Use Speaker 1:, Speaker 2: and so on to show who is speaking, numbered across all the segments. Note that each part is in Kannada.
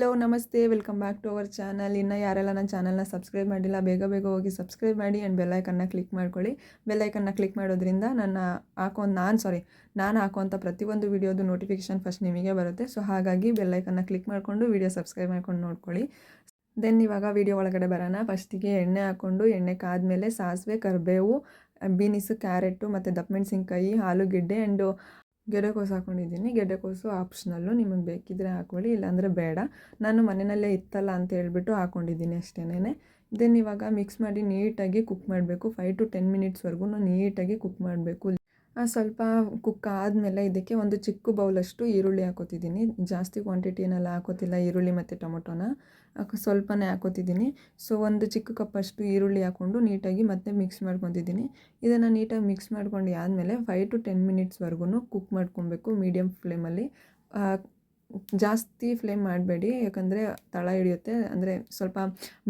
Speaker 1: ಹಲೋ ನಮಸ್ತೆ, welcome back to our channel. ಇನ್ನು ಯಾರೆಲ್ಲ ನನ್ನ ಚಾನಲ್ನ ಸಬ್ಸ್ಕ್ರೈಬ್ ಮಾಡಿಲ್ಲ ಬೇಗ ಬೇಗ ಹೋಗಿ ಸಬ್ಸ್ಕ್ರೈಬ್ ಮಾಡಿ ಆ್ಯಂಡ್ ಬೆಲ್ಲೈಕನ್ನ ಕ್ಲಿಕ್ ಮಾಡ್ಕೊಳ್ಳಿ. ಬೆಲ್ಲೈಕನ್ನ ಕ್ಲಿಕ್ ಮಾಡೋದ್ರಿಂದ ನಾನು ಹಾಕೋಂಥ ಪ್ರತಿಯೊಂದು ವೀಡಿಯೋದು ನೋಟಿಫಿಕೇಷನ್ ಫಸ್ಟ್ ನಿಮಗೆ ಬರುತ್ತೆ. ಸೊ ಹಾಗಾಗಿ ಬೆಲ್ಲೈಕನ್ನ ಕ್ಲಿಕ್ ಮಾಡಿಕೊಂಡು ವೀಡಿಯೋ ಸಬ್ಸ್ಕ್ರೈಬ್ ಮಾಡ್ಕೊಂಡು ನೋಡ್ಕೊಳ್ಳಿ. ದೆನ್ ಇವಾಗ ವೀಡಿಯೋ ಒಳಗಡೆ ಬರೋಣ. ಫಸ್ಟಿಗೆ ಎಣ್ಣೆ ಹಾಕ್ಕೊಂಡು ಎಣ್ಣೆ ಕಾದ್ಮೇಲೆ ಸಾಸಿವೆ, ಕರಿಬೇವು, ಬೀನಿಸು, ಕ್ಯಾರೆಟು ಮತ್ತು ದಪ್ಪಮೆಣಸಿನ್ಕಾಯಿ, ಆಲೂಗೆಡ್ಡೆ ಆ್ಯಂಡು ಗೆಡ್ಡೆಕೋಸು ಹಾಕ್ಕೊಂಡಿದ್ದೀನಿ. ಗೆಡ್ಡೆಕೋಸು ಆಪ್ಷನಲ್ಲು, ನಿಮಗೆ ಬೇಕಿದ್ದರೆ ಹಾಕ್ಕೊಳ್ಳಿ, ಇಲ್ಲಾಂದರೆ ಬೇಡ. ನಾನು ಮನೆಯಲ್ಲೇ ಇತ್ತಲ್ಲ ಅಂತ ಹೇಳ್ಬಿಟ್ಟು ಹಾಕ್ಕೊಂಡಿದ್ದೀನಿ ಅಷ್ಟೇನೆ. ದೆನ್ ಇವಾಗ ಮಿಕ್ಸ್ ಮಾಡಿ ನೀಟಾಗಿ ಕುಕ್ ಮಾಡಬೇಕು. 5 to 10 ಮಿನಿಟ್ಸ್ವರೆಗೂ ನೀಟಾಗಿ ಕುಕ್ ಮಾಡಬೇಕು. ಸ್ವಲ್ಪ ಕುಕ್ ಆದಮೇಲೆ ಇದಕ್ಕೆ ಒಂದು ಚಿಕ್ಕ ಬೌಲಷ್ಟು ಈರುಳ್ಳಿ ಹಾಕೋತಿದ್ದೀನಿ. ಜಾಸ್ತಿ ಕ್ವಾಂಟಿಟಿನೆಲ್ಲ ಹಾಕೋತಿಲ್ಲ, ಈರುಳ್ಳಿ ಮತ್ತು ಟೊಮೊಟೊನ ಸ್ವಲ್ಪನೇ ಹಾಕೋತಿದ್ದೀನಿ. ಸೊ ಒಂದು ಚಿಕ್ಕ ಕಪ್ಪಷ್ಟು ಈರುಳ್ಳಿ ಹಾಕ್ಕೊಂಡು ನೀಟಾಗಿ ಮತ್ತೆ ಮಿಕ್ಸ್ ಮಾಡ್ಕೊತಿದ್ದೀನಿ. ಇದನ್ನು ನೀಟಾಗಿ ಮಿಕ್ಸ್ ಮಾಡ್ಕೊಂಡು ಆದಮೇಲೆ 5 to 10 ಮಿನಿಟ್ಸ್ವರೆಗೂ ಕುಕ್ ಮಾಡ್ಕೊಬೇಕು ಮೀಡಿಯಮ್ ಫ್ಲೇಮಲ್ಲಿ. ಜಾಸ್ತಿ ಫ್ಲೇಮ್ ಮಾಡಬೇಡಿ, ಯಾಕಂದರೆ ತಳ ಹಿಡಿಯುತ್ತೆ, ಅಂದರೆ ಸ್ವಲ್ಪ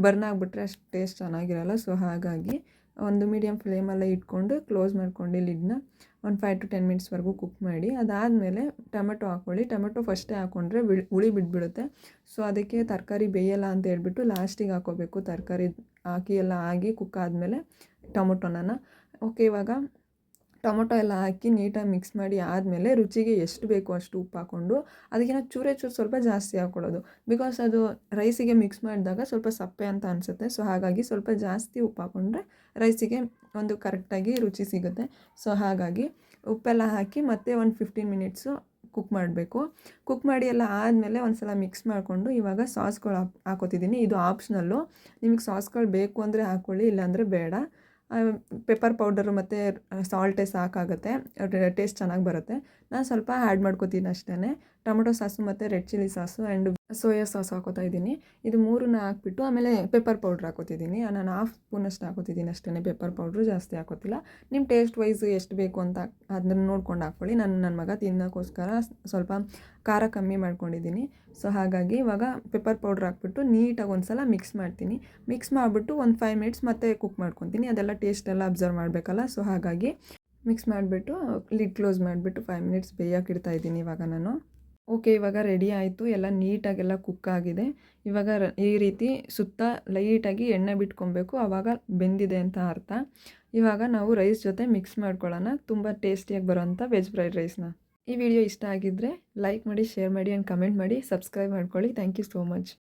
Speaker 1: ಬರ್ನ್ ಆಗಿಬಿಟ್ರೆ ಅಷ್ಟು ಟೇಸ್ಟ್ ಚೆನ್ನಾಗಿರಲ್ಲ. ಸೊ ಹಾಗಾಗಿ ಒಂದು ಮೀಡಿಯಮ್ ಫ್ಲೇಮಲ್ಲೇ ಇಟ್ಕೊಂಡು ಕ್ಲೋಸ್ ಮಾಡ್ಕೊಂಡು ಲಿಡ್ನ ಒಂದು 5 to 10 ಮಿನಿಟ್ಸ್ವರೆಗೂ ಕುಕ್ ಮಾಡಿ. ಅದಾದಮೇಲೆ ಟೊಮೆಟೊ ಹಾಕ್ಕೊಳ್ಳಿ. ಟೊಮೆಟೊ ಫಸ್ಟೇ ಹಾಕ್ಕೊಂಡ್ರೆ ಹುಳಿ ಬಿಟ್ಬಿಡುತ್ತೆ. ಸೊ ಅದಕ್ಕೆ ತರಕಾರಿ ಬೇಯಲ್ಲ ಅಂತ ಹೇಳ್ಬಿಟ್ಟು ಲಾಸ್ಟಿಗೆ ಹಾಕ್ಕೋಬೇಕು. ತರಕಾರಿ ಹಾಕಿ ಎಲ್ಲ ಆಗಿ ಕುಕ್ ಆದಮೇಲೆ ಟೊಮೊಟೊನ ಓಕೆ. ಇವಾಗ ಟೊಮೊಟೊ ಎಲ್ಲ ಹಾಕಿ ನೀಟಾಗಿ ಮಿಕ್ಸ್ ಮಾಡಿ ಆದಮೇಲೆ ರುಚಿಗೆ ಎಷ್ಟು ಬೇಕೋ ಅಷ್ಟು ಉಪ್ಪು ಹಾಕ್ಕೊಂಡು, ಅದಕ್ಕಿಂತ ಚೂರೇ ಸ್ವಲ್ಪ ಜಾಸ್ತಿ ಹಾಕ್ಕೊಳ್ಳೋದು. ಬಿಕಾಸ್ ಅದು ರೈಸಿಗೆ ಮಿಕ್ಸ್ ಮಾಡಿದಾಗ ಸ್ವಲ್ಪ ಸಪ್ಪೆ ಅಂತ ಅನಿಸುತ್ತೆ. ಸೊ ಹಾಗಾಗಿ ಸ್ವಲ್ಪ ಜಾಸ್ತಿ ಉಪ್ಪು ಹಾಕ್ಕೊಂಡ್ರೆ ರೈಸಿಗೆ ಒಂದು ಕರೆಕ್ಟಾಗಿ ರುಚಿ ಸಿಗುತ್ತೆ. ಸೊ ಹಾಗಾಗಿ ಉಪ್ಪೆಲ್ಲ ಹಾಕಿ ಮತ್ತೆ ಒಂದು 15 ಮಿನಿಟ್ಸು ಕುಕ್ ಮಾಡಬೇಕು. ಕುಕ್ ಮಾಡಿ ಎಲ್ಲ ಆದಮೇಲೆ ಒಂದು ಸಲ ಮಿಕ್ಸ್ ಮಾಡಿಕೊಂಡು ಇವಾಗ ಸಾಸ್ಗಳು ಹಾಕೋತಿದ್ದೀನಿ. ಇದು ಆಪ್ಷನಲ್ಲು, ನಿಮಗೆ ಸಾಸ್ಗಳು ಬೇಕು ಅಂದರೆ ಹಾಕ್ಕೊಳ್ಳಿ, ಇಲ್ಲಾಂದರೆ ಬೇಡ. ಪೆಪ್ಪರ್ ಪೌಡರು ಮತ್ತು ಸಾಲ್ಟೇ ಸಾಕಾಗುತ್ತೆ, ಟೇಸ್ಟ್ ಚೆನ್ನಾಗಿ ಬರುತ್ತೆ. ನಾನು ಸ್ವಲ್ಪ ಆ್ಯಡ್ ಮಾಡ್ಕೋತೀನಿ ಅಷ್ಟೇ. ಟೊಮೊಟೊ ಸಾಸು ಮತ್ತು red chilli sauce and soya sauce ಹಾಕೋತಾ ಇದ್ದೀನಿ. ಇದು ಮೂರನ್ನ ಹಾಕ್ಬಿಟ್ಟು ಆಮೇಲೆ ಪೆಪ್ಪರ್ ಪೌಡ್ರ್ ಹಾಕೋತಿದ್ದೀನಿ. ನಾನು 1/2 ಸ್ಪೂನಷ್ಟು ಹಾಕೋತಿದ್ದೀನಿ ಅಷ್ಟೇ. ಪೆಪ್ಪರ್ ಪೌಡ್ರು ಜಾಸ್ತಿ ಹಾಕೋತಿಲ್ಲ. ನಿಮ್ಮ ಟೇಸ್ಟ್ ವೈಸ್ ಎಷ್ಟು ಬೇಕು ಅಂತ ಅದನ್ನು ನೋಡ್ಕೊಂಡು ಹಾಕ್ಕೊಳ್ಳಿ. ನನ್ನ ಮಗ ತಿನ್ನೋಕ್ಕೋಸ್ಕರ ಸ್ವಲ್ಪ ಖಾರ ಕಮ್ಮಿ ಮಾಡ್ಕೊಂಡಿದ್ದೀನಿ. ಸೊ ಹಾಗಾಗಿ ಇವಾಗ ಪೆಪ್ಪರ್ ಪೌಡ್ರ್ ಹಾಕ್ಬಿಟ್ಟು ನೀಟಾಗಿ ಒಂದು ಸಲ ಮಿಕ್ಸ್ ಮಾಡ್ತೀನಿ. ಮಿಕ್ಸ್ ಮಾಡಿಬಿಟ್ಟು ಒಂದು 5 ಮಿನಿಟ್ಸ್ ಮತ್ತೆ ಕುಕ್ ಮಾಡ್ಕೊತೀನಿ. ಅದೆಲ್ಲ ಟೇಸ್ಟ್ ಎಲ್ಲ ಅಬ್ಸರ್ವ್ ಮಾಡಬೇಕಲ್ಲ. ಸೊ ಹಾಗಾಗಿ ಮಿಕ್ಸ್ ಮಾಡಿಬಿಟ್ಟು ಲಿಡ್ ಕ್ಲೋಸ್ ಮಾಡಿಬಿಟ್ಟು 5 ಮಿನಿಟ್ಸ್ ಬೇಯೋಕೆ ಇಡ್ತಾಯಿದ್ದೀನಿ ಇವಾಗ ನಾನು. ಓಕೆ, ಇವಾಗ ರೆಡಿ ಆಯಿತು. ಎಲ್ಲ ನೀಟಾಗೆಲ್ಲ ಕುಕ್ ಆಗಿದೆ. ಇವಾಗ ಈ ರೀತಿ ಸುತ್ತ ಲೈಟಾಗಿ ಎಣ್ಣೆ ಬಿಟ್ಕೊಬೇಕು, ಆವಾಗ ಬೆಂದಿದೆ ಅಂತ ಅರ್ಥ. ಇವಾಗ ನಾವು ರೈಸ್ ಜೊತೆ ಮಿಕ್ಸ್ ಮಾಡ್ಕೊಳ್ಳೋಣ, ತುಂಬ ಟೇಸ್ಟಿಯಾಗಿ ಬರೋಂಥ ವೆಜ್ ಫ್ರೈಡ್ ರೈಸ್ನ. ಈ ವಿಡಿಯೋ ಇಷ್ಟ ಆಗಿದ್ದರೆ ಲೈಕ್ ಮಾಡಿ, ಶೇರ್ ಮಾಡಿ ಆ್ಯಂಡ್ ಕಮೆಂಟ್ ಮಾಡಿ, ಸಬ್ಸ್ಕ್ರೈಬ್ ಮಾಡ್ಕೊಳ್ಳಿ. Thank you so much.